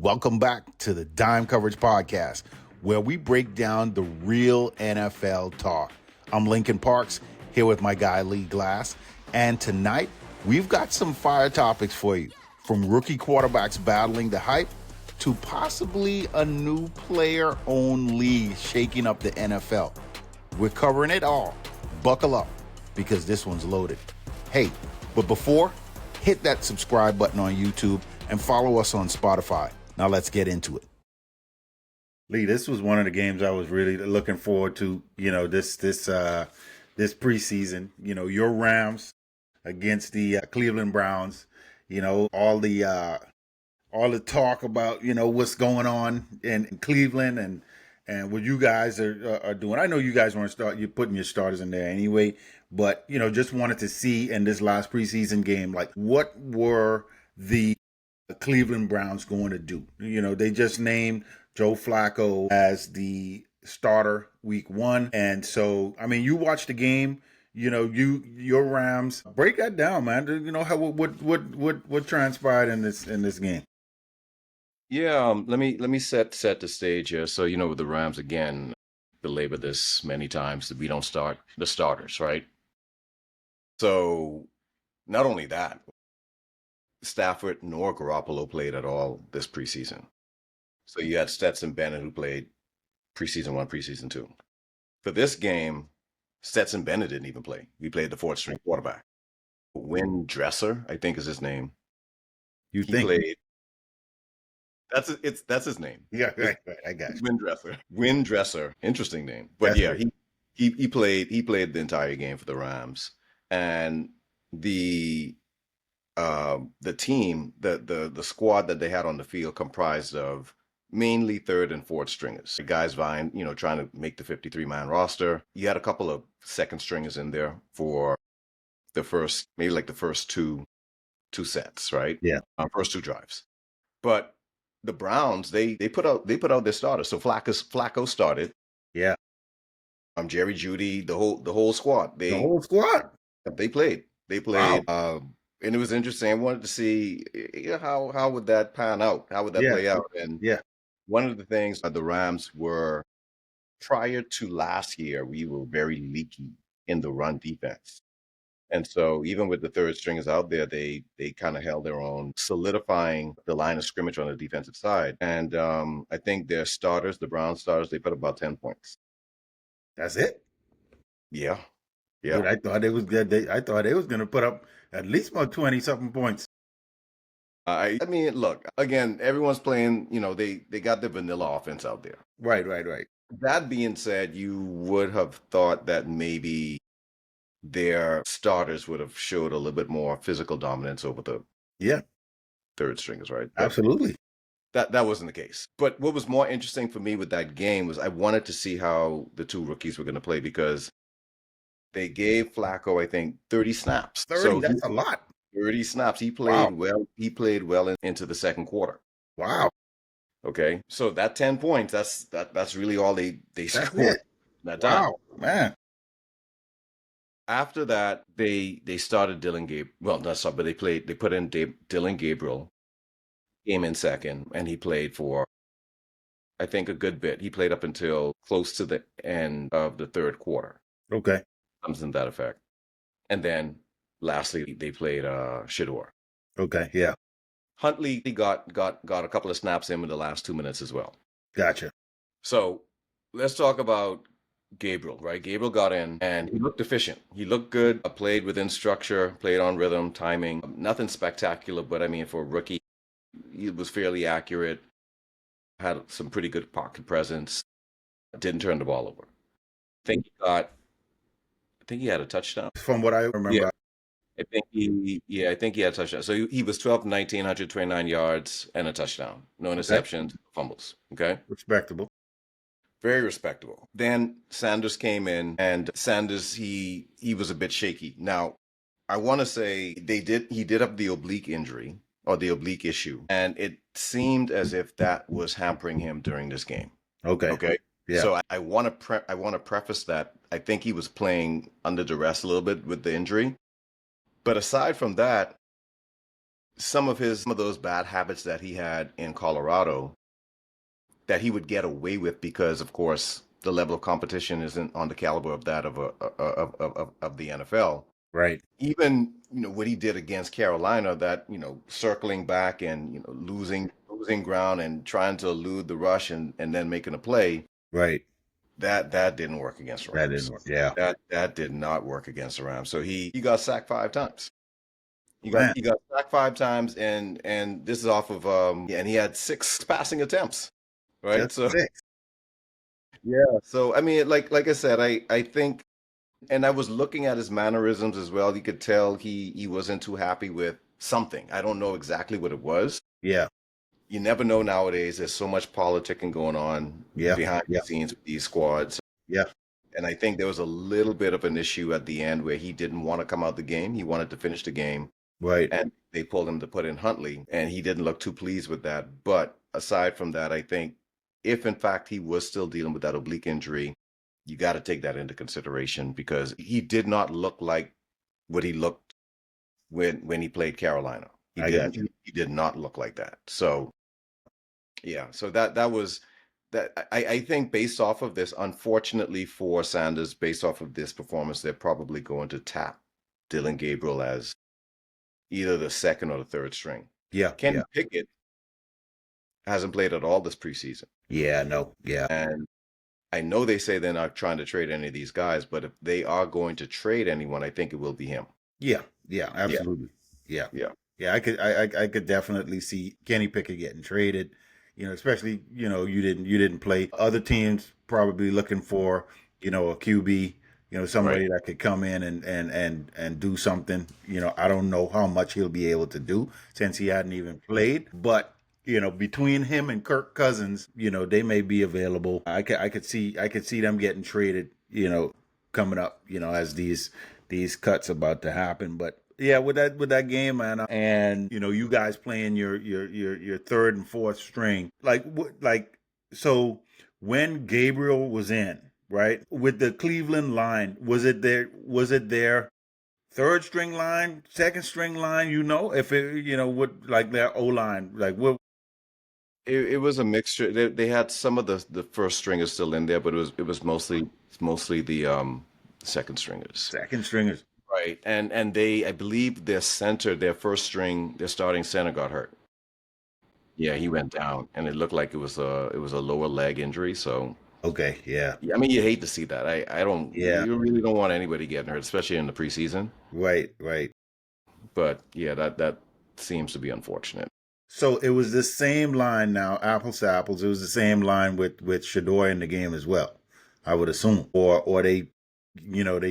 Welcome back to the Dime Coverage Podcast, where we break down the real NFL talk. I'm Lincoln Parks, here with my guy Lee Glass, and tonight we've got some fire topics for you, from rookie quarterbacks battling the hype to possibly a new player-owned league shaking up the NFL. We're covering it all. Buckle up, because this one's loaded. Hey, but before, hit that subscribe button on YouTube and follow us on Spotify. Now let's get into it. Lee, this was one of the games I was really looking forward to. This preseason. Your Rams against the Cleveland Browns. All the talk about what's going on in Cleveland and what you guys are doing. I know you guys you're putting your starters in there anyway, but just wanted to see in this last preseason game, like, what were the Cleveland Browns going to do? They just named Joe Flacco as the starter week 1. And so, I mean, you watched the game, your Rams. Break that down, man. What transpired in this game? Yeah, let me set the stage here. So, with the Rams, again, belabor this many times, that we don't start the starters, right? So, not only that, Stafford nor Garoppolo played at all this preseason. So you had Stetson Bennett, who played preseason 1, preseason 2. For this game, Stetson Bennett didn't even play. He played the 4th string quarterback. Win Dresser, I think is his name. He played. That's his name. Yeah, right. I got you. Win Dresser. Interesting name. But that's right. he played the entire game for the Rams. And the team, the squad that they had on the field comprised of mainly 3rd and 4th stringers. The guys vying, trying to make the 53-man roster. You had a couple of 2nd stringers in there for the first two sets, right? Yeah. First 2 drives. But the Browns, they put out their starters. So Flacco started. Yeah. Jerry Jeudy, the whole squad. The whole squad. They played. Wow. And it was interesting. I wanted to see how would that pan out? How would that play out? And one of the things the Rams were, prior to last year, we were very leaky in the run defense. And so even with the 3rd stringers out there, they kind of held their own, solidifying the line of scrimmage on the defensive side. And I think their starters, the Browns starters, they put about 10 points. That's it? Yeah. Dude, I thought it was good. I thought they was going to put up at least about 20-something points. I mean, look, again, everyone's playing, they got the vanilla offense out there. Right. That being said, you would have thought that maybe their starters would have showed a little bit more physical dominance over the 3rd stringers, right? Absolutely. That wasn't the case. But what was more interesting for me with that game was I wanted to see how the 2 rookies were going to play, because they gave Flacco, I think, 30 snaps. 30, that's a lot. 30 snaps. He played well. He played well into the 2nd quarter. Wow. Okay. So that 10 points, that's really all they scored that time. Wow, man. After that, they started Dylan Gabriel. Well, that's not, but they put in Dylan Gabriel, came in 2nd, and he played for, I think, a good bit. He played up until close to the end of the 3rd quarter. Okay. Something to that effect. And then lastly, they played Shedeur. Okay, yeah. Huntley got a couple of snaps in the last 2 minutes as well. Gotcha. So let's talk about Gabriel, right? Gabriel got in and he looked efficient. He looked good, played within structure, played on rhythm, timing. Nothing spectacular, but I mean, for a rookie, he was fairly accurate, had some pretty good pocket presence, didn't turn the ball over. I think he had a touchdown. From what I remember. Yeah. I think he had a touchdown. So he was 12 to 19, 129 yards and a touchdown. No interceptions, fumbles. Okay. Respectable. Very respectable. Then Sanders came in, and Sanders, he was a bit shaky. Now, I want to say he did have the oblique injury or the oblique issue, and it seemed as if that was hampering him during this game. Okay. Yeah. So I want to preface that I think he was playing under duress a little bit with the injury. But aside from that, some of those bad habits that he had in Colorado that he would get away with because, of course, the level of competition isn't on the caliber of that of the NFL. Right. Even what he did against Carolina, that circling back and losing ground and trying to elude the rush and then making a play, Right. that didn't work against the That didn't Rams. work. Yeah. That did not work against the Rams. So he got sacked 5 times. Man, He got sacked 5 times, and this is off of and he had 6 passing attempts, right? just So 6. yeah. So I mean, like I said, I think, and I was looking at his mannerisms as well. You could tell he wasn't too happy with something. I don't know exactly what it was. Yeah. You never know nowadays. There's so much politicking going on Yeah. behind Yeah. the scenes with these squads. Yeah. And I think there was a little bit of an issue at the end where he didn't want to come out the game. He wanted to finish the game. Right. And they pulled him to put in Huntley, and he didn't look too pleased with that. But aside from that, I think if in fact he was still dealing with that oblique injury, you got to take that into consideration because he did not look like what he looked when he played Carolina. He I didn't. got you. He did not look like that. So yeah. So that was that. I think based off of this, unfortunately for Sanders, based off of this performance, they're probably going to tap Dylan Gabriel as either the second or the third string. Yeah. Kenny Yeah. Pickett hasn't played at all this preseason. Yeah. No. Yeah. And I know they say they're not trying to trade any of these guys, but if they are going to trade anyone, I think it will be him. Yeah. Yeah. Absolutely. Yeah. Yeah. Yeah. I could definitely see Kenny Pickett getting traded. Especially you didn't play. Other teams probably looking for a QB. Somebody Right. that could come in and do something. I don't know how much he'll be able to do since he hadn't even played, but. Between him and Kirk Cousins, they may be available. I could see them getting traded, coming up, as these cuts about to happen. But yeah, with that game, man, and you guys playing your third and fourth string, so when Gabriel was in, right, with the Cleveland line, was it their third string line, second string line, if it what like their O line, like what? It was a mixture. They had some of the first stringers still in there, but it was mostly the second stringers. Second stringers. Right. And they, I believe their center, their first string, their starting center got hurt. Yeah, he went down, and it looked like it was a lower leg injury. So Okay, yeah. yeah, I mean, you hate to see that. I don't. Yeah. You really don't want anybody getting hurt, especially in the preseason. Right, right. But yeah, that seems to be unfortunate. So it was the same line now, apples to apples. It was the same line with Shedeur in the game as well, I would assume. Or they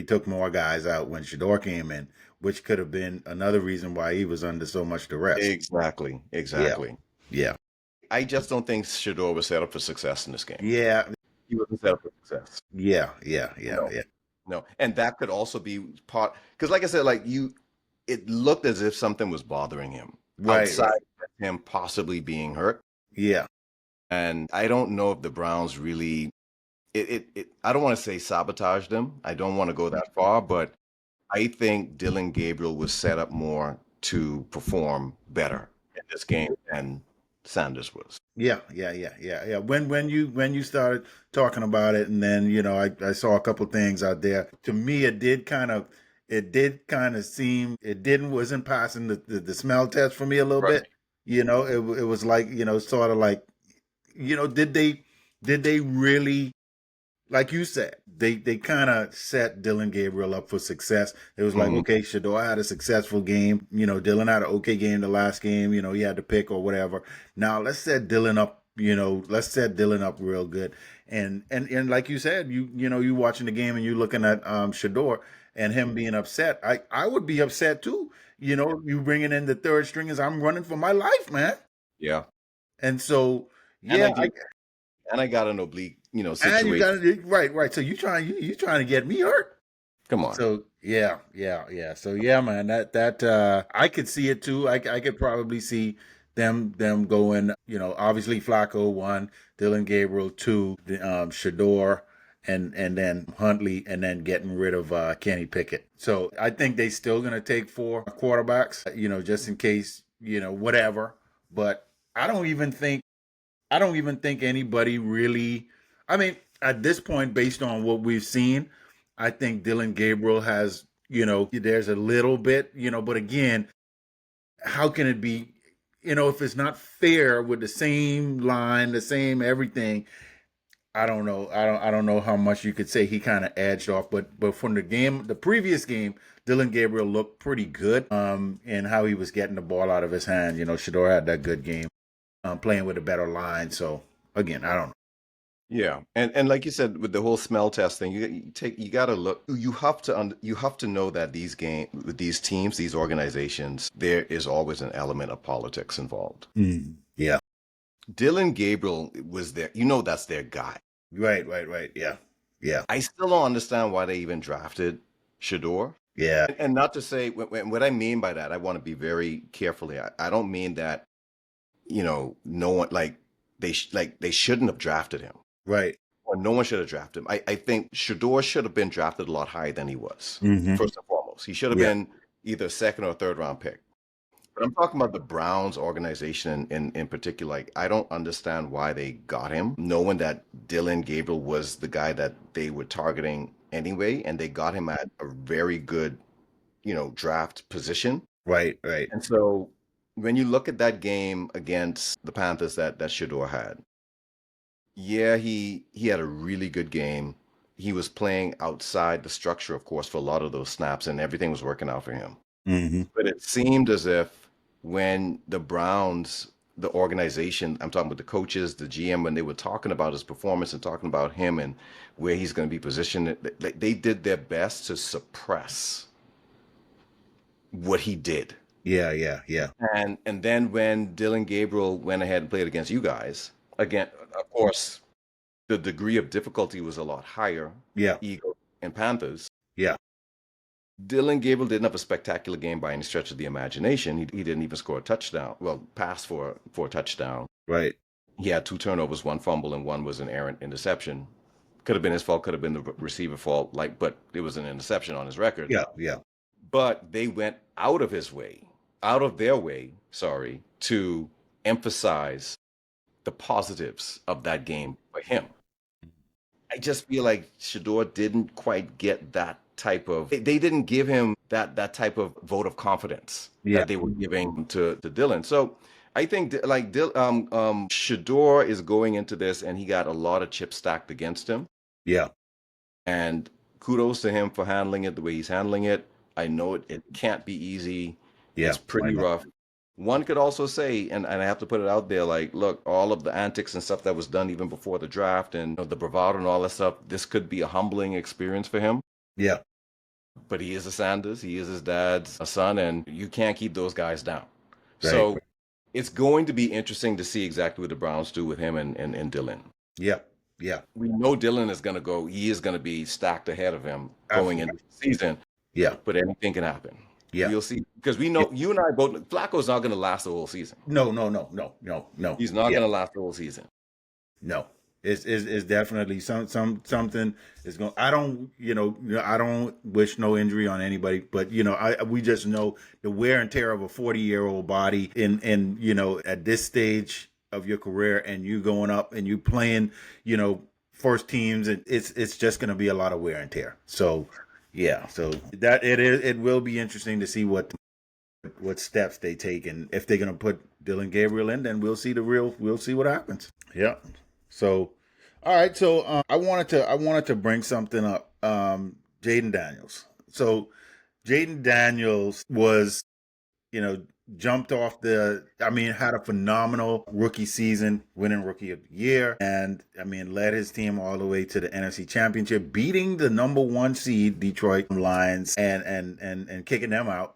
took more guys out when Shedeur came in, which could have been another reason why he was under so much duress. Exactly. Yeah, Exactly. yeah, I just don't think Shedeur was set up for success in this game. yeah, He wasn't set up for success. yeah, No, yeah. no. And that could also be part because, like I said, it looked as if something was bothering him Right, outside right. of him possibly being hurt. Yeah, And I don't know if the Browns really, I don't want to say sabotaged them. I don't want to go that far, but I think Dylan Gabriel was set up more to perform better in this game than Sanders was. yeah. When you started talking about it, and then I saw a couple things out there. To me, it did kind of seem it didn't wasn't passing the smell test for me a little Right. bit. It was like sort of like did they really, like you said, they kind of set Dylan Gabriel up for success. It was like, Hmm. okay, Shador had a successful game. Dylan had an okay game the last game. He had to pick or whatever. Now let's set Dylan up. Let's set Dylan up real good. And like you said, you watching the game and you looking at Shador and him being upset. I would be upset too. You bringing in the third stringers. I'm running for my life, man. Yeah. And so And yeah, I got an oblique, and you situation. got right. So you trying to get me hurt. Come on. So yeah. So yeah, man, that I could see it too. I could probably see them going. Obviously Flacco 1, Dylan Gabriel 2, Shador, and then Huntley, and then getting rid of Kenny Pickett. So I think they still gonna take 4 quarterbacks. Just in case whatever. But I don't even think anybody really. I mean, at this point, based on what we've seen, I think Dylan Gabriel has, there's a little bit, but again, how can it be, if it's not fair with the same line, the same everything? I don't know. I don't know how much you could say he kind of edged off, but from the previous game, Dylan Gabriel looked pretty good. In how he was getting the ball out of his hand. Shedeur had that good game, playing with a better line. So again, I don't know. Yeah, and like you said with the whole smell test thing, you got to look. You have to know that with these teams, these organizations, there is always an element of politics involved. Yeah. Dylan Gabriel was there. You know that's their guy. Right. Yeah. Yeah. I still don't understand why they even drafted Shedeur. Yeah. And not to say what I mean by that, I want to be very carefully. I don't mean that, no one they shouldn't have drafted him. Right. Or no one should have drafted him. I think Shedeur should have been drafted a lot higher than he was. Mm-hmm. First and foremost, he should have Yeah. been either second or third round pick. But I'm talking about the Browns organization in particular. Like, I don't understand why they got him, knowing that Dylan Gabriel was the guy that they were targeting anyway, and they got him at a very good, draft position. Right. And so when you look at that game against the Panthers that Shedeur had, yeah, he had a really good game. He was playing outside the structure, of course, for a lot of those snaps, and everything was working out for him. Mm-hmm. But it seemed as if when the Browns, the organization, I'm talking about the coaches, the GM, when they were talking about his performance and talking about him and where he's going to be positioned, they did their best to suppress what he did. Yeah. And then when Dylan Gabriel went ahead and played against you guys, again, of course, the degree of difficulty was a lot higher. Yeah. Eagles and Panthers. Yeah. Dylan Gabriel didn't have a spectacular game by any stretch of the imagination. He didn't even score a touchdown. Well, pass for a touchdown. Right. He had 2 turnovers, 1 fumble, and 1 was an errant interception. Could have been his fault, could have been the receiver fault, but it was an interception on his record. Yeah. But they went out of their way, to emphasize the positives of that game for him. I just feel like Shedeur didn't quite get that type of. They didn't give him that type of vote of confidence that they were giving to Dylan. So I think Shedeur is going into this, and he got a lot of chips stacked against him. Yeah. And kudos to him for handling it the way he's handling it. I know it can't be easy. Yeah. It's pretty rough. One could also say, and I have to put it out there, like, look, all of the antics and stuff that was done even before the draft and the bravado and all that stuff, this could be a humbling experience for him. Yeah. But he is a Sanders. He is his dad's son, and you can't keep those guys down. Right. So it's going to be interesting to see exactly what the Browns do with him and Dylan. Yeah. We know Dylan is going to go. He is going to be stacked ahead of him going into the season. Yeah. But anything can happen. Yeah. We'll see. Because we know you and I both, Flacco's not going to last the whole season. No. He's not going to last the whole season. No. It's definitely something is going. I don't I don't wish no injury on anybody, but we just know the wear and tear of a 40-year-old body in at this stage of your career, and you going up and you playing first teams, and it's just going to be a lot of wear and tear. So yeah, so that it will be interesting to see what steps they take, and if they're going to put Dylan Gabriel in, then we'll see what happens. Yeah. So, all right. So I wanted to bring something up. Jaden Daniels. So Jaden Daniels was, jumped off had a phenomenal rookie season, winning Rookie of the Year, and led his team all the way to the NFC Championship, beating the number 1 seed Detroit Lions and kicking them out,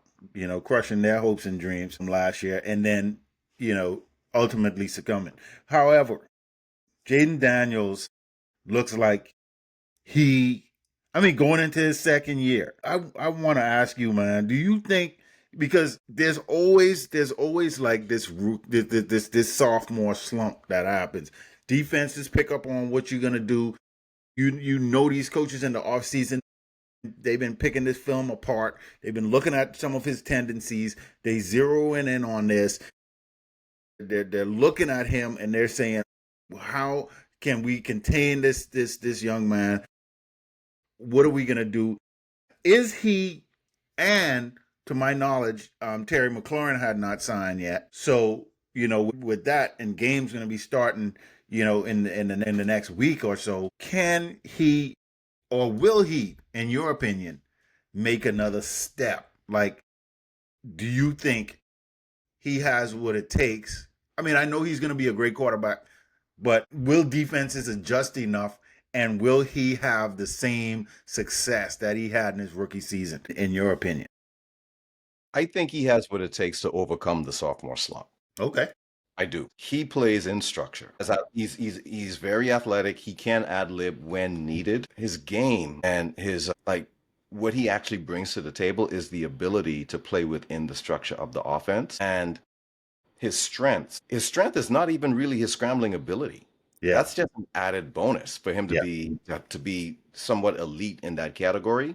crushing their hopes and dreams from last year, and then, ultimately succumbing. However, Jaden Daniels looks like going into his second year. I want to ask you, man, do you think, because there's always like this sophomore slump that happens. Defenses pick up on what you're gonna do. These coaches in the offseason, They've been picking this film apart. They've been looking at some of his tendencies. They zeroing in on this. They're looking at him and they're saying, how can we contain this young man? What are we gonna do? Is he, and to my knowledge, Terry McLaurin had not signed yet. So, with that, and game's going to be starting, in the next week or so, can he, or will he, in your opinion, make another step? Like, do you think he has what it takes? I mean, I know he's going to be a great quarterback, but will defenses adjust enough? And will he have the same success that he had in his rookie season, in your opinion? I think he has what it takes to overcome the sophomore slump. Okay. I do. He plays in structure. He's very athletic. He can ad lib when needed. His game and his what he actually brings to the table is the ability to play within the structure of the offense. And his strength is not even really his scrambling ability. Yeah. That's just an added bonus for him to Yeah. be somewhat elite in that category.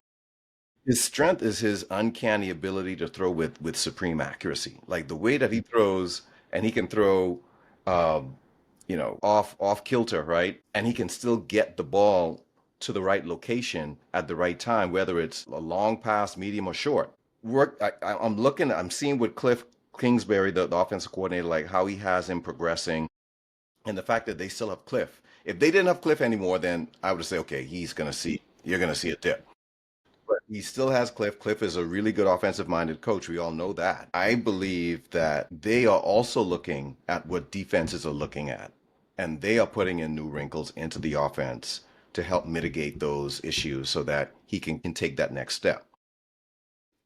His strength is his uncanny ability to throw with supreme accuracy. Like the way that he throws, and he can throw, off kilter, right? And he can still get the ball to the right location at the right time, whether it's a long pass, medium, or short. I'm seeing with Cliff Kingsbury, the offensive coordinator, like how he has him progressing, and the fact that they still have Cliff. If they didn't have Cliff anymore, then I would say, okay, you're gonna see a dip. But he still has Cliff. Cliff is a really good offensive minded coach. We all know that. I believe that they are also looking at what defenses are looking at, and they are putting in new wrinkles into the offense to help mitigate those issues so that he can take that next step.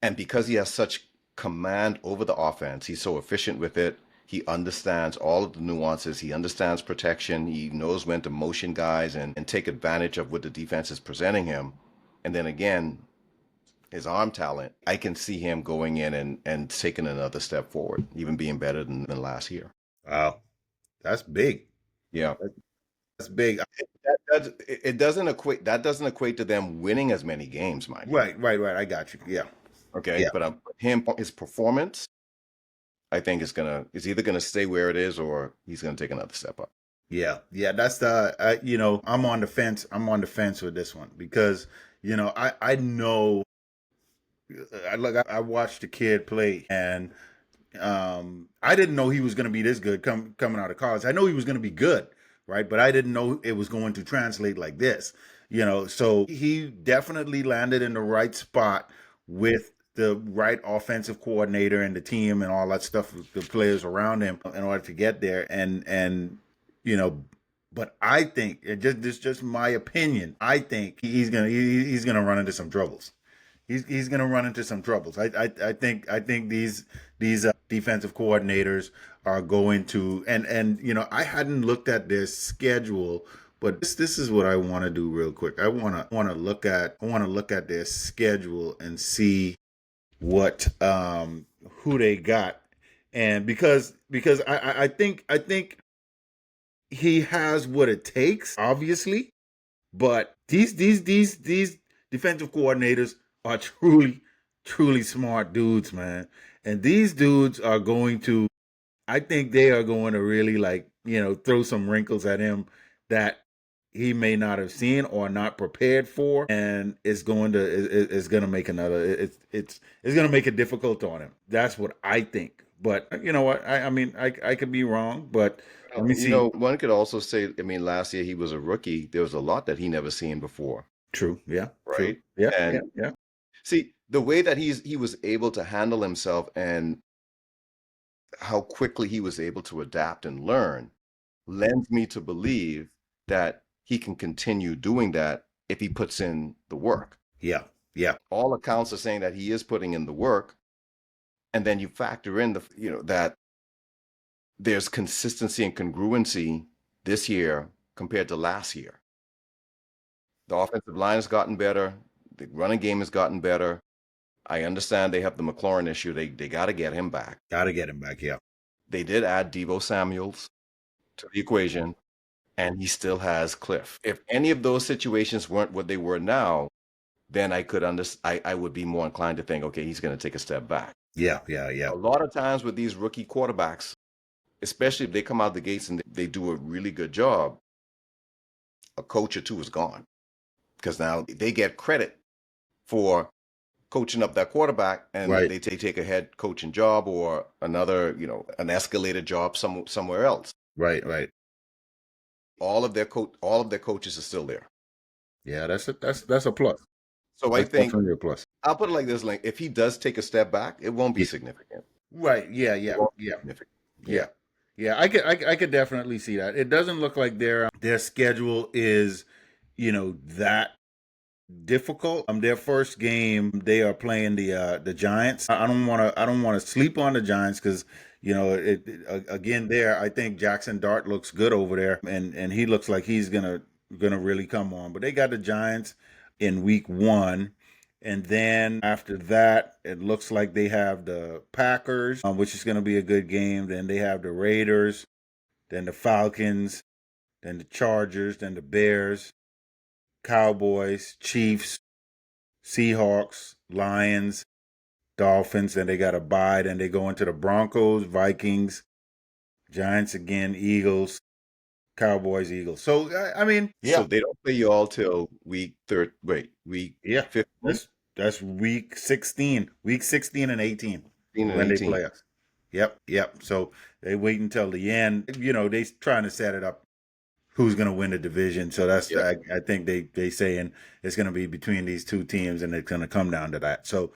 And because he has such command over the offense, he's so efficient with it. He understands all of the nuances. He understands protection. He knows when to motion guys and take advantage of what the defense is presenting him. And then again, his arm talent, I can see him going in and taking another step forward, even being better than last year. Wow. That's big. Yeah. That's big. It doesn't equate to them winning as many games, mind you. Right. I got you. Yeah. Okay. Yeah. But his performance, I think is either gonna stay where it is or he's gonna take another step up. Yeah. That's I'm on the fence. I'm on the fence with this one because, I know, I watched the kid play and, I didn't know he was going to be this good coming out of college. I know he was going to be good, right? But I didn't know it was going to translate like this, So he definitely landed in the right spot with the right offensive coordinator and the team and all that stuff, the players around him in order to get there. You know, but I think this just my opinion. I think he's gonna run into some troubles. He's going to run into some troubles. I think these defensive coordinators are going to, and I hadn't looked at their schedule, but this is what I want to do real quick. I want to look at their schedule and see what who they got, and because I think he has what it takes, obviously, but these defensive coordinators are truly smart dudes, man. And these dudes are going to, I think they are going to really throw some wrinkles at him that he may not have seen or not prepared for, and it's going to make it's going to make it difficult on him. That's what I think. But you know what? I mean, I could be wrong, but let me see. One could also say, I mean, last year he was a rookie. There was a lot that he never seen before. True. Yeah. Right. True. Yeah. And Yeah. see the way that he was able to handle himself and how quickly he was able to adapt and learn lends me to believe that he can continue doing that if he puts in the work. Yeah. Yeah. All accounts are saying that he is putting in the work, and then you factor in that there's consistency and congruency this year compared to last year. The offensive line has gotten better. The running game has gotten better. I understand they have the McLaurin issue. They got to get him back. Got to get him back. Yeah. They did add Deebo Samuels to the equation, and he still has Cliff. If any of those situations weren't what they were now, then I would be more inclined to think, okay, he's going to take a step back. Yeah, yeah, yeah. A lot of times with these rookie quarterbacks, especially if they come out the gates and they do a really good job, a coach or two is gone because now they get credit for coaching up that quarterback, and Right, they take a head coaching job or another, an escalated job somewhere else. right, right. All of their coaches are still there. Yeah, that's a plus. So I That's think definitely a plus. I'll put it like this: like if he does take a step back, it won't be Yeah. significant. Right. Yeah, It yeah, won't be yeah, significant. yeah. Yeah. Yeah, I could definitely see that. It doesn't look like their schedule is, that difficult. Their first game they are playing the Giants. I don't want to sleep on the Giants because again there I think Jackson Dart looks good over there and he looks like he's gonna really come on. But they got the Giants in week 1. And then after that, it looks like they have the Packers, which is going to be a good game. Then they have the Raiders, then the Falcons, then the Chargers, then the Bears, Cowboys, Chiefs, Seahawks, Lions, Dolphins. Then they got a bye. Then they go into the Broncos, Vikings, Giants again, Eagles, Cowboys, Eagles. So I mean, So yeah, they don't play you all till week yeah. 15, That's week 16, week 16 and 18 and when they 18. play us. Yep, yep. So they wait until the end. They trying to set it up who's going to win the division. So that's Yeah, I think they saying it's going to be between these two teams, and it's going to come down to that. So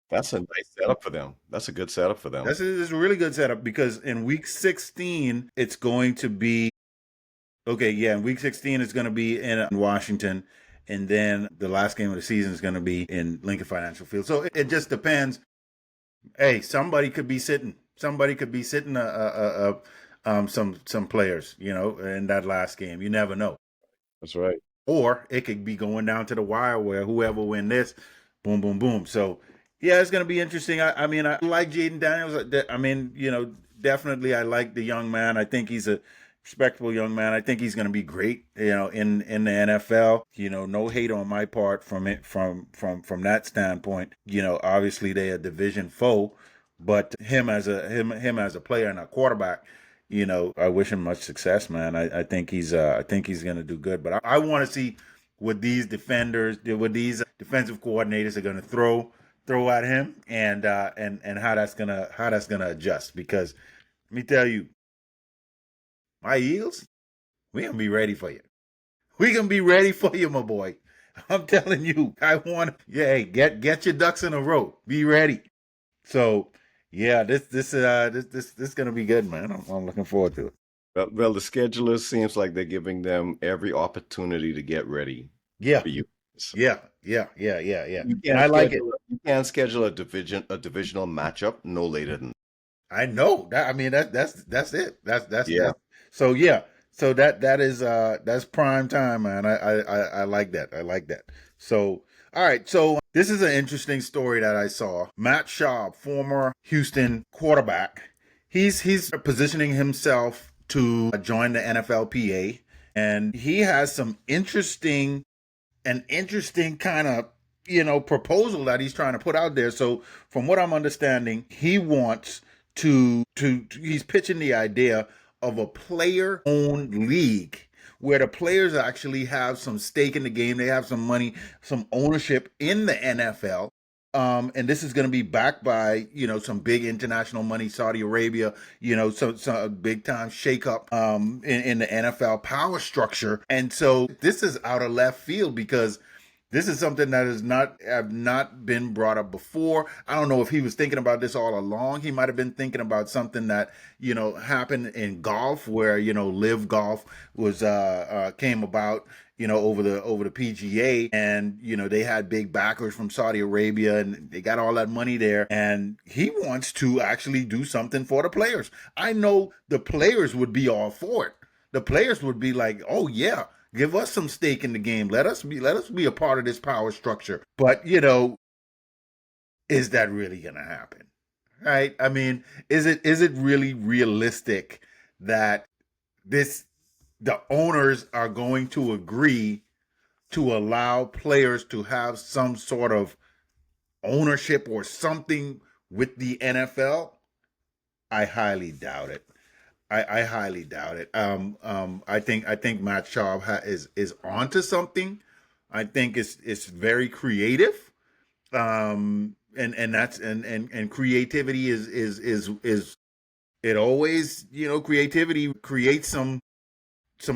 that's a nice setup for them. That's a good setup for them. this is a really good setup because in week 16 it's going to be okay. Yeah, in week 16 it's going to be in Washington, and then the last game of the season is going to be in Lincoln Financial Field. So it just depends. Hey, somebody could be sitting. Somebody could be sitting some players, in that last game. You never know. That's right. Or it could be going down to the wire where whoever win this, boom, boom, boom. So yeah, it's gonna be interesting. I mean, I like Jaden Daniels. I mean, definitely I like the young man. I think he's a respectable young man. I think he's gonna be great, in the NFL. No hate on my part from that standpoint. Obviously they a division foe, but him as a player and a quarterback, I wish him much success, man. I think he's gonna do good. But I want to see what these defensive coordinators are gonna throw at him, and how that's gonna adjust. Because let me tell you, my Eagles, we gonna be ready for you. We gonna be ready for you, my boy. I'm telling you, hey, get your ducks in a row. Be ready. So yeah, this gonna be good, man. I'm looking forward to it. Well, the schedulers seems like they're giving them every opportunity to get ready Yeah, for you. So yeah, yeah, yeah, yeah, yeah. And I like it. you can't schedule a divisional matchup no later than. I know that. I mean, that's it. Yeah. That's so yeah. So that's prime time, man. I like that. I like that. So all right. So this is an interesting story that I saw. Matt Schaub, former Houston quarterback, he's positioning himself to join the NFLPA, and he has some interesting kind of proposal that he's trying to put out there. So from what I'm understanding, he wants to he's pitching the idea of a player owned league where the players actually have some stake in the game. They have some money, some ownership in the NFL. And this is going to be backed by some big international money, Saudi Arabia, some big time shakeup in the NFL power structure. And so this is out of left field because this is something that have not been brought up before. I don't know if he was thinking about this all along. He might have been thinking about something that happened in golf, where Live Golf was came about over the PGA, and they had big backers from Saudi Arabia, and they got all that money there. And he wants to actually do something for the players. I know the players would be all for it. The players would be like, "Oh yeah, give us some stake in the game. Let us be a part of this power structure." But is that really going to happen? Right? I mean, is it really realistic that this the owners are going to agree to allow players to have some sort of ownership or something with the NFL, I highly doubt it. I highly doubt it. I think Matt Schaub is onto something. I think it's very creative. And that's and creativity is it always, creativity creates some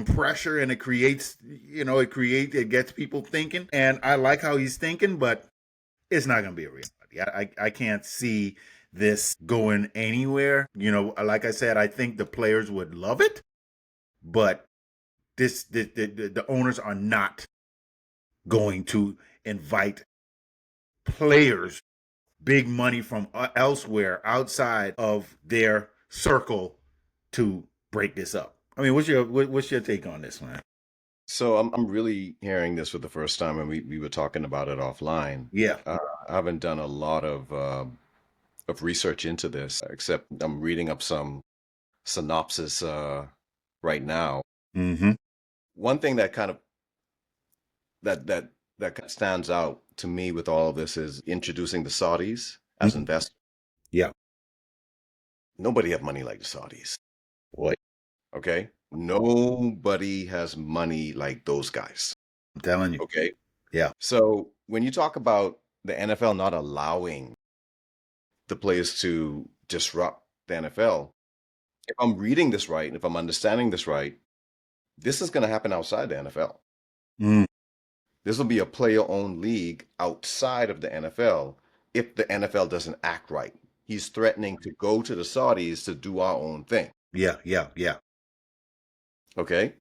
pressure, and it creates, it gets people thinking, and I like how he's thinking, but it's not going to be a reality. I can't see this going anywhere. Like I said, I think the players would love it, but the owners are not going to invite players, big money from elsewhere outside of their circle, to break this up. I mean, what's your take on this, man? So I'm really hearing this for the first time, and we were talking about it offline. Yeah. I haven't done a lot of research into this, except I'm reading up some synopsis right now. Mm-hmm. One thing that kind of that kind of stands out to me with all of this is introducing the Saudis as Mm-hmm. investors. Yeah. Nobody have money like the Saudis. Boy, Okay, nobody has money like those guys. I'm telling you. Okay, Yeah. so when you talk about the NFL not allowing the players to disrupt the NFL, if I'm reading this right, and if I'm understanding this right, this is going to happen outside the NFL. Mm. This will be a player-owned league outside of the NFL if the NFL doesn't act right. He's threatening to go to the Saudis to do our own thing. Yeah. Yeah. Yeah. Okay,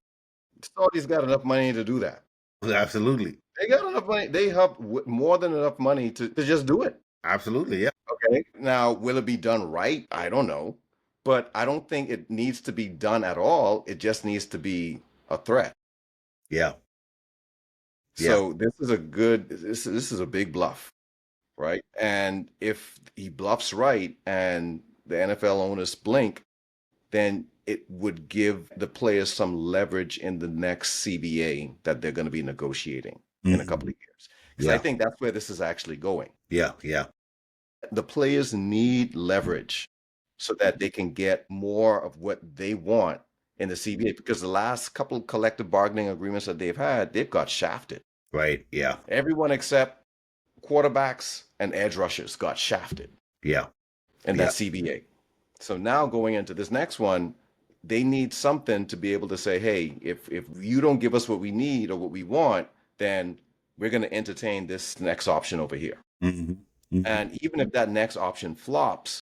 the Saudis got enough money to do that. Absolutely. They got enough money. They have more than enough money to just do it. Absolutely. Yeah. Okay. Now, will it be done right? I don't know. But I don't think it needs to be done at all. It just needs to be a threat. Yeah. Yeah. So this is a big bluff, right? And if he bluffs right and the NFL owners blink, then it would give the players some leverage in the next CBA that they're going to be negotiating in a couple of years. Because I Yeah. think that's where this is actually going. Yeah. Yeah. The players need leverage so that they can get more of what they want in the CBA, because the last couple collective bargaining agreements that they've had, they've got shafted. Right. Yeah. Everyone except quarterbacks and edge rushers got shafted Yeah. in Yeah. that CBA. So now going into this next one, they need something to be able to say, hey, if you don't give us what we need or what we want, then we're going to entertain this next option over here. Mm-hmm. Mm-hmm. And even if that next option flops,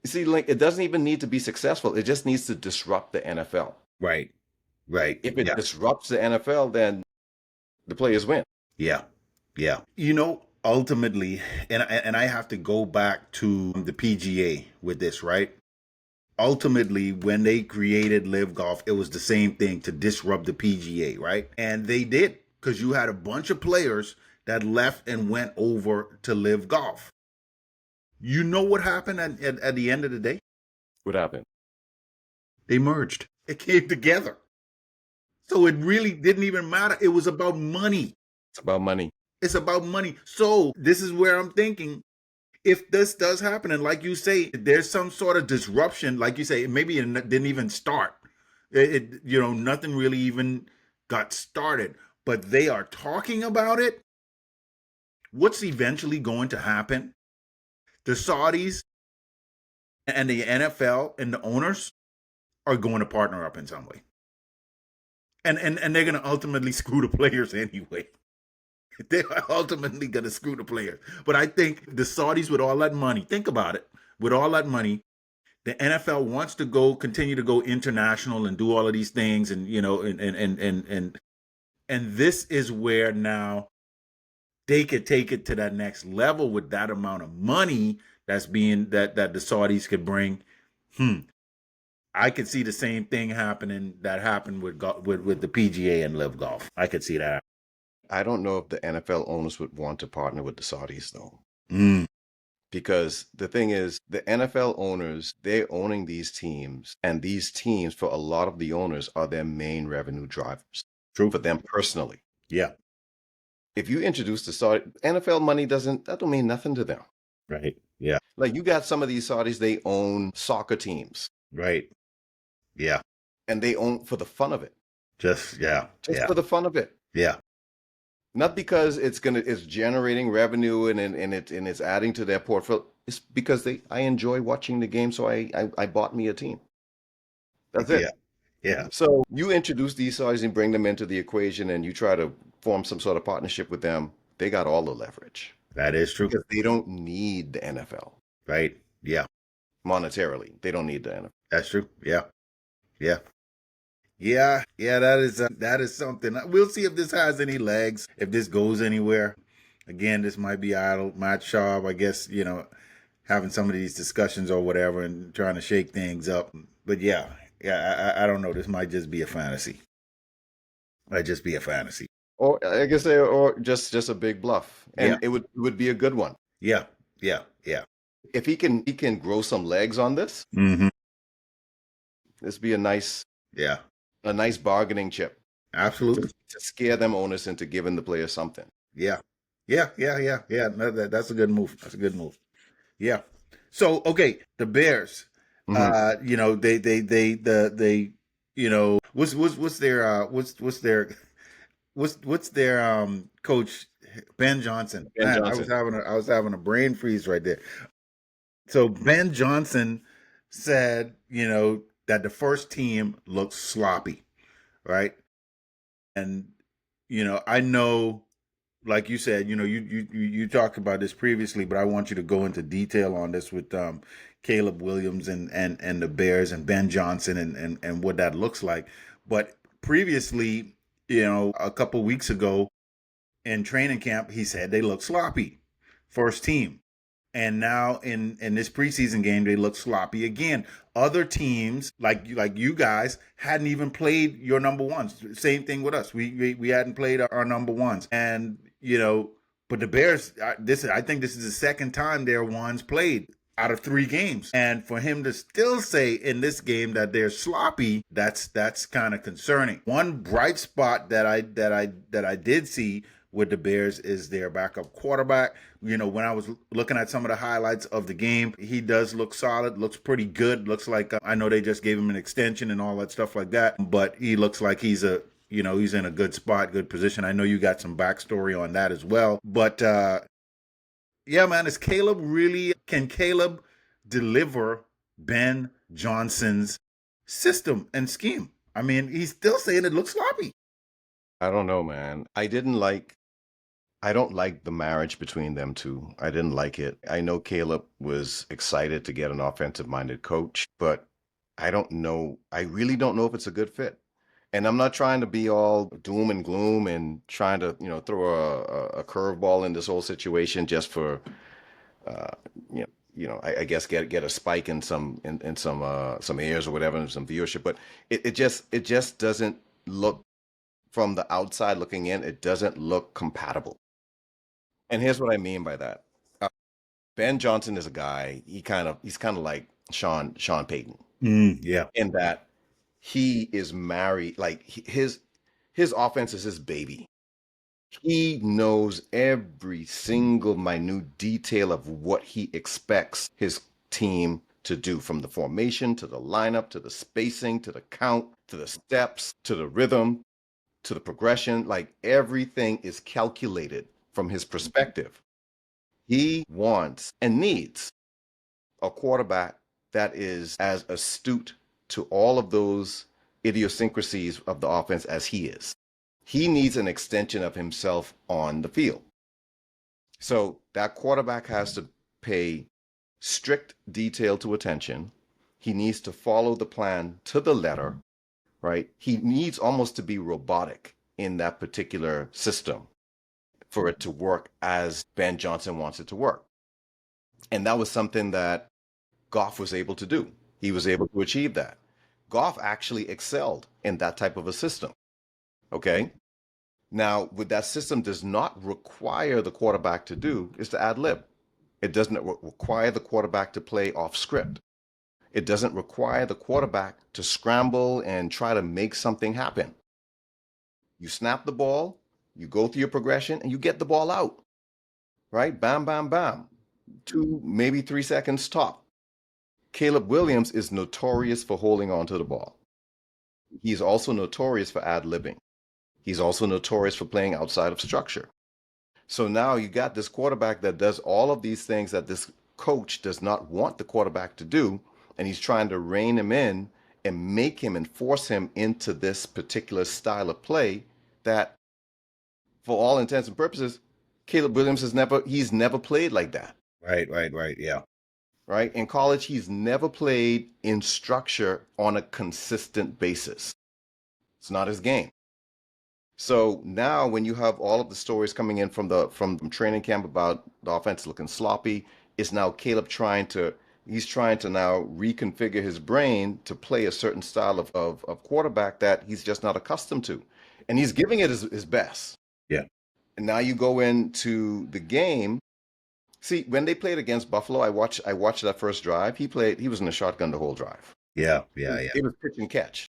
you see, like, it doesn't even need to be successful. It just needs to disrupt the NFL. Right. Right. If it Yeah. disrupts the NFL, then the players win. Yeah. Yeah. Ultimately, and I have to go back to the PGA with this, right? Ultimately, when they created Live Golf, it was the same thing, to disrupt the PGA, right? And they did, because you had a bunch of players that left and went over to Live Golf. You know what happened at the end of the day? What happened? They merged. It came together. So it really didn't even matter. It was about money. It's about money. It's about money. So this is where I'm thinking, if this does happen, and like you say, there's some sort of disruption, like you say, maybe it didn't even start. Nothing really even got started, but they are talking about it. What's eventually going to happen? The Saudis and the NFL and the owners are going to partner up in some way. And they're going to ultimately screw the players anyway. They're ultimately going to screw the players. But I think the Saudis, with all that money, think about it, with all that money, the NFL wants to continue to go international and do all of these things. And, and this is where now they could take it to that next level with that amount of money that the Saudis could bring. I could see the same thing happening that happened with the PGA and Live Golf. I could see that. I don't know if the NFL owners would want to partner with the Saudis, though. Mm. Because the thing is, the NFL owners, they're owning these teams, and these teams, for a lot of the owners, are their main revenue drivers. True. For them personally. Yeah. If you introduce the Saudi NFL money, that don't mean nothing to them. Right. Yeah. Like, you got some of these Saudis, they own soccer teams, Right. Yeah. and they own for the fun of it, Yeah. just Yeah. for the fun of it. Yeah. Not because it's generating revenue and it's adding to their portfolio. It's because I enjoy watching the game, so I bought me a team. That's Yeah. it. Yeah. So you introduce these sides and bring them into the equation, and you try to form some sort of partnership with them. They got all the leverage That is true. because they don't need the NFL Right. Yeah. monetarily. They don't need the NFL. That's true. Yeah. Yeah. Yeah. Yeah. That is something. We'll see if this has any legs, if this goes anywhere. Again, this might be idle. Matt Schaub, I guess, having some of these discussions or whatever and trying to shake things up. But yeah, I don't know. This might just be a fantasy. Might just be a fantasy. Or I guess or just a big bluff, Yeah. and it would be a good one Yeah. Yeah. Yeah. if he can grow some legs on this. Mm-hmm. This be Yeah. a nice bargaining chip Absolutely. to scare them owners into giving the players something. Yeah. Yeah. Yeah. Yeah. Yeah. No, that's a good move. That's a good move. Yeah. So okay, the Bears. Mhm. They what's their coach Ben Johnson. Ben Man, Johnson. I was having a brain freeze right there. So Ben Johnson said, that the first team looks sloppy, right? And I know, like you said, you talked about this previously, but I want you to go into detail on this with Caleb Williams and the Bears and Ben Johnson and what that looks like. But previously, a couple weeks ago in training camp, he said they look sloppy, first team. And now in this preseason game, they look sloppy again. Other teams like you guys hadn't even played your number ones. Same thing with us. We hadn't played our number ones, and but the Bears. I think this is the second time their ones played out of 3 games, and for him to still say in this game that they're sloppy, that's kind of concerning. One bright spot that I did see with the Bears is their backup quarterback. When I was looking at some of the highlights of the game, he does look solid, looks pretty good. Looks like I know they just gave him an extension and all that stuff like that, but he looks like he's in a good spot, good position. I know you got some backstory on that as well. But yeah, man, can Caleb deliver Ben Johnson's system and scheme? I mean, he's still saying it looks sloppy. I don't know, man. I don't like the marriage between them two. I didn't like it. I know Caleb was excited to get an offensive-minded coach, but I don't know. I really don't know if it's a good fit. And I'm not trying to be all doom and gloom and trying to, throw a curveball in this whole situation just for, uh, I guess get a spike in some airs or whatever, and some viewership. But it just doesn't look, from the outside looking in, it doesn't look compatible. And here's what I mean by that. Uh, Ben Johnson is a guy. He's kind of like Sean Payton Yeah. in that he is married. Like, his offense is his baby. He knows every single minute detail of what he expects his team to do, from the formation to the lineup to the spacing to the count to the steps to the rhythm to the progression. Like, everything is calculated from his perspective. He wants and needs a quarterback that is as astute to all of those idiosyncrasies of the offense as he is. He needs an extension of himself on the field. So that quarterback has to pay strict detail to attention. He needs to follow the plan to the letter, right? He needs almost to be robotic in that particular system for it to work as Ben Johnson wants it to work. And that was something that Goff was able to do. He was able to achieve that. Goff actually excelled in that type of a system. Okay. Now, what that system does not require the quarterback to do is to ad lib. It doesn't require the quarterback to play off script. It doesn't require the quarterback to scramble and try to make something happen. You snap the ball, you go through your progression, and you get the ball out, right? Bam, bam, bam. 2, maybe 3 seconds top. Caleb Williams is notorious for holding on to the ball. He's also notorious for ad-libbing. He's also notorious for playing outside of structure. So now you got this quarterback that does all of these things that this coach does not want the quarterback to do, and he's trying to rein him in and make him and force him into this particular style of play that, for all intents and purposes, Caleb Williams he's never played like that. Right. Yeah. Right? In college, he's never played in structure on a consistent basis. It's not his game. So now when you have all of the stories coming in from training camp about the offense looking sloppy, it's now Caleb he's trying to now reconfigure his brain to play a certain style of quarterback that he's just not accustomed to. And he's giving it his best. Yeah. And now you go into the game. See, when they played against Buffalo, I watched that first drive. He was in a shotgun the whole drive. Yeah. It was pitch and catch.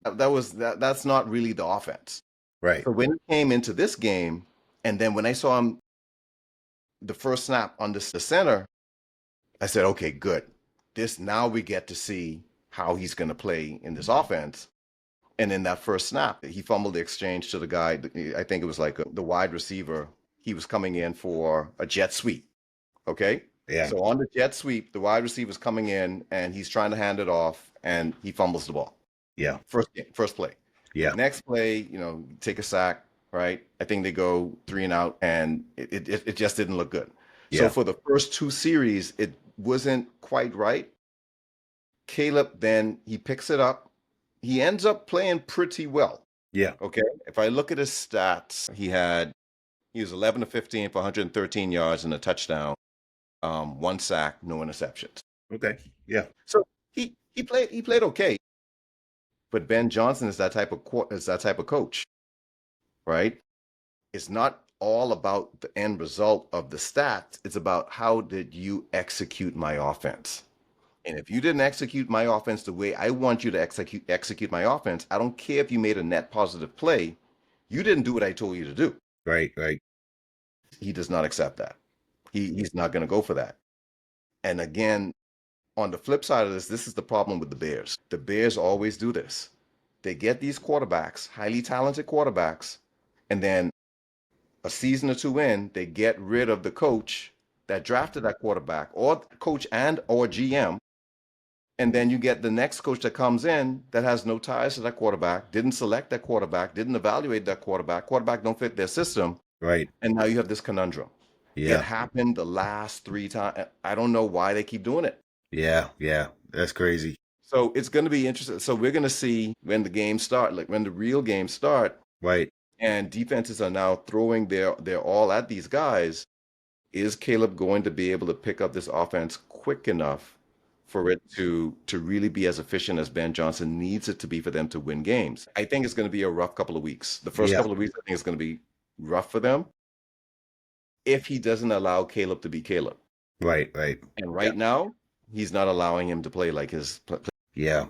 That's not really the offense. Right. So when he came into this game, and then when I saw him the first snap on the center, I said, okay, good. Now we get to see how he's going to play in this offense. And in that first snap, he fumbled the exchange to the guy. I think it was like the wide receiver. He was coming in for a jet sweep. Okay. Yeah. So on the jet sweep, the wide receiver's coming in and he's trying to hand it off and he fumbles the ball. Yeah. First play. Yeah. Next play, take a sack, right? I think they go 3 and out, and it just didn't look good. Yeah. So for the first 2 series, it wasn't quite right. Caleb, then he picks it up. He ends up playing pretty well. Yeah. Okay. If I look at his stats, he was 11 of 15 for 113 yards and a touchdown, 1 sack, no interceptions. Okay. Yeah. So he played okay. But Ben Johnson is that type of coach, right? It's not all about the end result of the stats. It's about how did you execute my offense. And if you didn't execute my offense the way I want you to execute my offense, I don't care if you made a net positive play. You didn't do what I told you to do. Right. He does not accept that. He's not going to go for that. And again, on the flip side of this is the problem with the Bears. The Bears always do this. They get these quarterbacks, highly talented quarterbacks, and then a season or 2 in, they get rid of the coach that drafted that quarterback, or coach or GM. And then you get the next coach that comes in that has no ties to that quarterback, didn't select that quarterback, didn't evaluate that quarterback don't fit their system. Right. And now you have this conundrum. Yeah. It happened the last 3 times. I don't know why they keep doing it. Yeah. That's crazy. So it's going to be interesting. So we're going to see when the games start, like when the real games start. Right. And defenses are now throwing their all at these guys. Is Caleb going to be able to pick up this offense quick enough for it to really be as efficient as Ben Johnson needs it to be for them to win games? I think it's going to be a rough couple of weeks. The first couple of weeks, I think it's going to be rough for them if he doesn't allow Caleb to be Caleb. Right. And right now, he's not allowing him to play like his play. Yeah.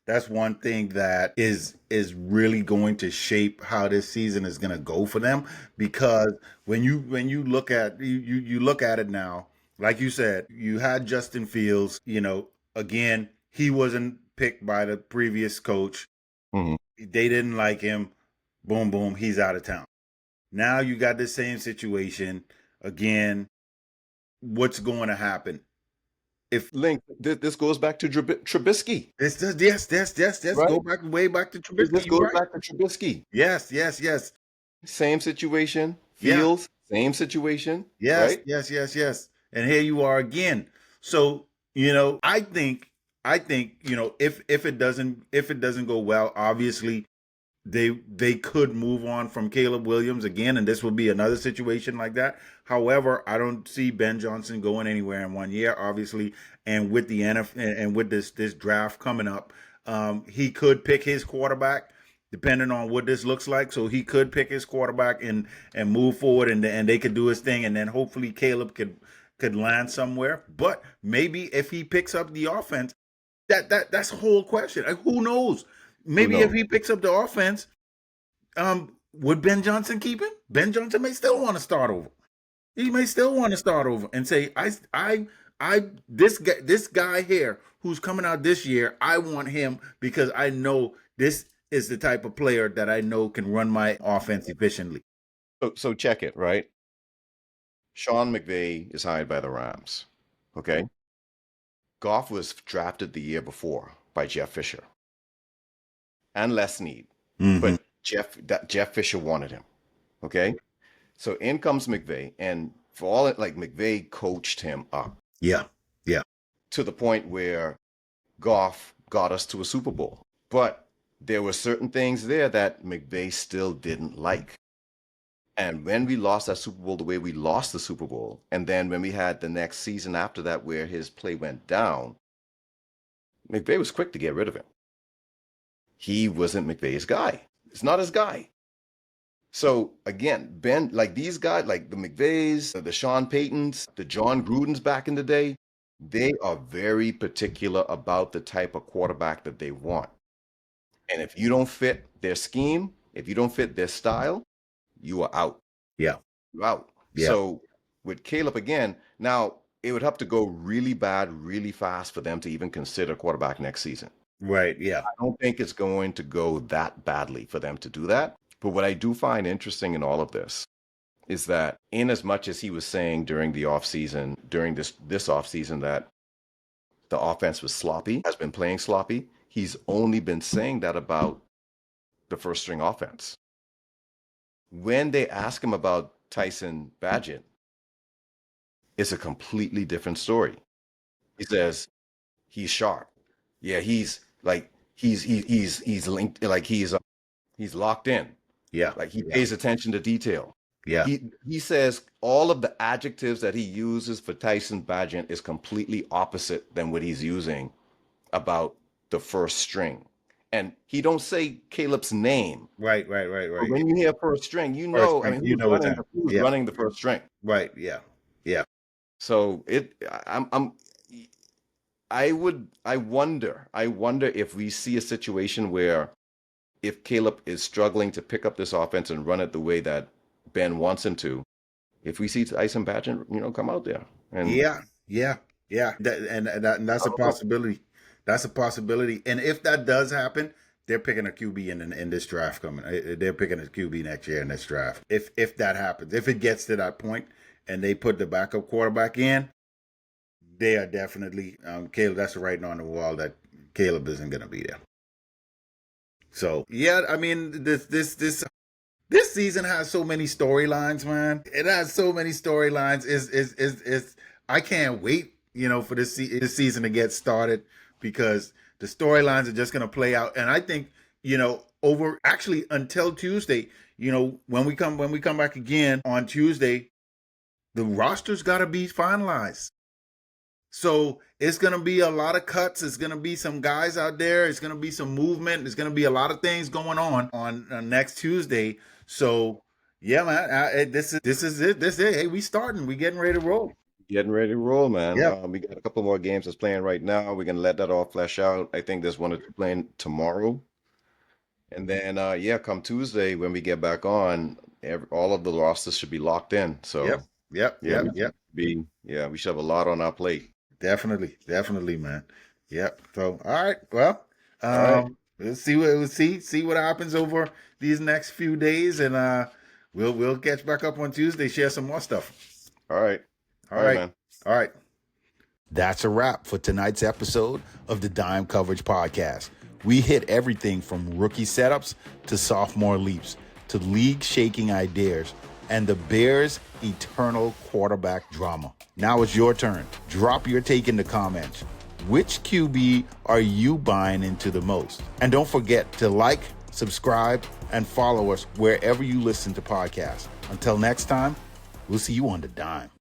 That's one thing that is really going to shape how this season is going to go for them, because when you look at you look at it now, like you said, you had Justin Fields, again, he wasn't picked by the previous coach. Mm-hmm. They didn't like him. Boom, he's out of town. Now you got the same situation again. What's going to happen? If Link, this goes back to Trubisky. Yes. Right? Go way back to Trubisky. This goes back to Trubisky. Yes. Same situation. Fields, same situation. Yes, right? yes. And here you are again. So, I think, if it doesn't go well, obviously they could move on from Caleb Williams again, and this will be another situation like that. However, I don't see Ben Johnson going anywhere in 1 year, obviously, and with the NFL and with this draft coming up, he could pick his quarterback depending on what this looks like. So he could pick his quarterback and move forward, and they could do his thing, and then hopefully Caleb could land somewhere. But maybe if he picks up the offense, that's a whole question. Like, who knows? Maybe if he picks up the offense, Would Ben Johnson keep him? Ben Johnson may still want to start over. He may still want to start over and say, this guy here who's coming out this year, I want him because I know this is the type of player that I know can run my offense efficiently. So check it, right? Sean McVay is hired by the Rams. Okay. Goff was drafted the year before by Jeff Fisher and Les Snead, but Jeff Fisher wanted him. Okay. So in comes McVay, and for all it, like, McVay coached him up. Yeah. To the point where Goff got us to a Super Bowl. But there were certain things there that McVay still didn't like. And when we lost that Super Bowl the way we lost the Super Bowl, and then when we had the next season after that where his play went down, McVay was quick to get rid of him. He wasn't McVay's guy. It's not his guy. So again, Ben, like these guys, like the McVays, the Sean Paytons, the John Grudens back in the day, they are very particular about the type of quarterback that they want. And if you don't fit their scheme, if you don't fit their style, you are out. Yeah. You're out. Yeah. So with Caleb again, now it would have to go really bad, really fast for them to even consider quarterback next season. Right. Yeah. I don't think it's going to go that badly for them to do that. But what I do find interesting in all of this is that in as much as he was saying during the offseason, during this offseason, that the offense was sloppy, has been playing sloppy, he's only been saying that about the first string offense. When they ask him about Tyson Badgett, it's a completely different story. He says he's sharp. Yeah, he's linked, like he's locked in. Yeah. Like he pays attention to detail. Yeah. He says all of the adjectives that he uses for Tyson Badgett is completely opposite than what he's using about the first string. And he don't say Caleb's name. Right. But when you hear first string, you know, I mean, who's running the first string. Right. Yeah. So I wonder if we see a situation where if Caleb is struggling to pick up this offense and run it the way that Ben wants him to, if we see Tyson Badgett, come out there. And yeah. And that's a possibility. That's a possibility. And if that does happen, they're picking a QB in this draft coming. They're picking a QB next year in this draft. If that happens, if it gets to that point and they put the backup quarterback in, they are definitely Caleb. That's the writing on the wall that Caleb isn't going to be there. So yeah, I mean this season has so many storylines, man. It has so many storylines. Is I can't wait, for this season to get started because the storylines are just going to play out. And I think, over actually until Tuesday, when we come back again on Tuesday, the roster's got to be finalized. So it's going to be a lot of cuts. It's going to be some guys out there. It's going to be some movement. There's going to be a lot of things going on next Tuesday. So yeah, man, this is it. Hey, we starting. We getting ready to roll. Getting ready to roll, man. Yeah. We got a couple more games that's playing right now. We're gonna let that all flesh out. I think there's one or two playing tomorrow, and then come Tuesday when we get back on, all of the rosters should be locked in. So Yep. we should have a lot on our plate. Definitely, man. Yep. So all right, well, All right. we'll see what happens over these next few days, and we'll catch back up on Tuesday, share some more stuff. All right. All right, man. All right. That's a wrap for tonight's episode of the Dime Coverage Podcast. We hit everything from rookie setups to sophomore leaps to league-shaking ideas and the Bears' eternal quarterback drama. Now it's your turn. Drop your take in the comments. Which QB are you buying into the most? And don't forget to like, subscribe, and follow us wherever you listen to podcasts. Until next time, we'll see you on the Dime.